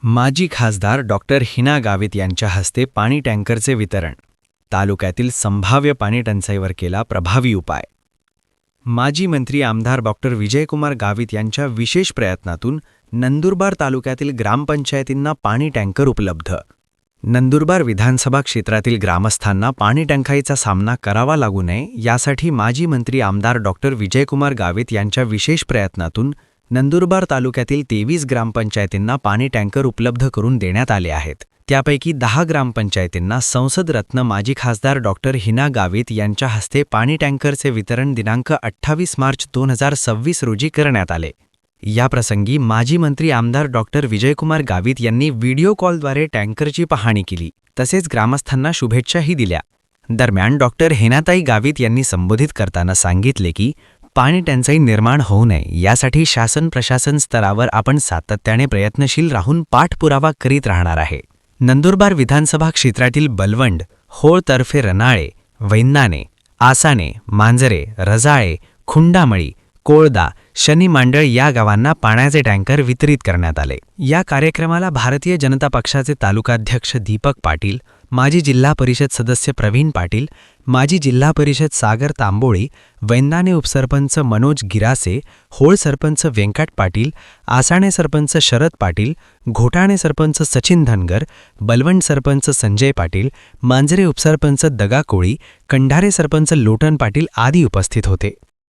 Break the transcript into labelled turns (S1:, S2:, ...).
S1: माजी खासदार डॉक्टर हिना गावित यांच्या हस्ते पाणी टँकरचे वितरण. तालुक्यातील संभाव्य पाणी टंचाईवर केला प्रभावी उपाय. माजी मंत्री आमदार डॉक्टर विजयकुमार गावित यांच्या विशेष प्रयत्नातून नंदुरबार तालुक्यातील ग्रामपंचायतींना पाणी टँकर उपलब्ध. नंदुरबार विधानसभा क्षेत्रातील ग्रामस्थांना पाणी टंचाईचा सामना करावा लागू नये यासाठी माजी मंत्री आमदार डॉक्टर विजयकुमार गावित यांच्या विशेष प्रयत्नातून नंदुरबार तालुक्यातील 23 ग्रामपंचायतींना पाणी टँकर उपलब्ध करून देण्यात आले आहेत. त्यापैकी 10 ग्रामपंचायतींना संसद रत्न माजी खासदार डॉक्टर हिना गावित यांच्या हस्ते पाणी टँकरचे वितरण दिनांक 28 मार्च 2026 रोजी करण्यात आले. याप्रसंगी माजी मंत्री आमदार डॉक्टर विजयकुमार गावित यांनी व्हिडिओ कॉलद्वारे टँकरची पाहणी केली, तसेच ग्रामस्थांना शुभेच्छाही दिल्या. दरम्यान डॉक्टर हिनाताई गावित यांनी संबोधित करताना सांगितले की पाणी टंचाई निर्माण होऊ नये यासाठी शासन प्रशासन स्तरावर आपण सातत्याने प्रयत्नशील राहून पाठपुरावा करीत राहणार आहे. नंदुरबार विधानसभा क्षेत्रातील बलवंड, होळतर्फे रनाळे, वैन्नाने, आसाने, मांजरे, रजाळे, खुंडामळी, कोळदा, शनी मांडळ या गावांना पाण्याचे टँकर वितरित करण्यात आले. या कार्यक्रमाला भारतीय जनता पक्षाचे तालुकाध्यक्ष दीपक पाटील, माजी जिल्हा परिषद सदस्य प्रवीण पाटील, माजी जिल्हा परिषद सागर तांबोळी, वैन्नाने उपसरपंच मनोज गिरासे, होळ सरपंच व्यंकट पाटील, आसाणे सरपंच शरद पाटील, घोटाणे सरपंच सचिन धनगर, बलवंड सरपंच संजय पाटील, मांजरे उपसरपंच दगा कोळी, कंढारे सरपंच लोटन पाटील आदी उपस्थित होते.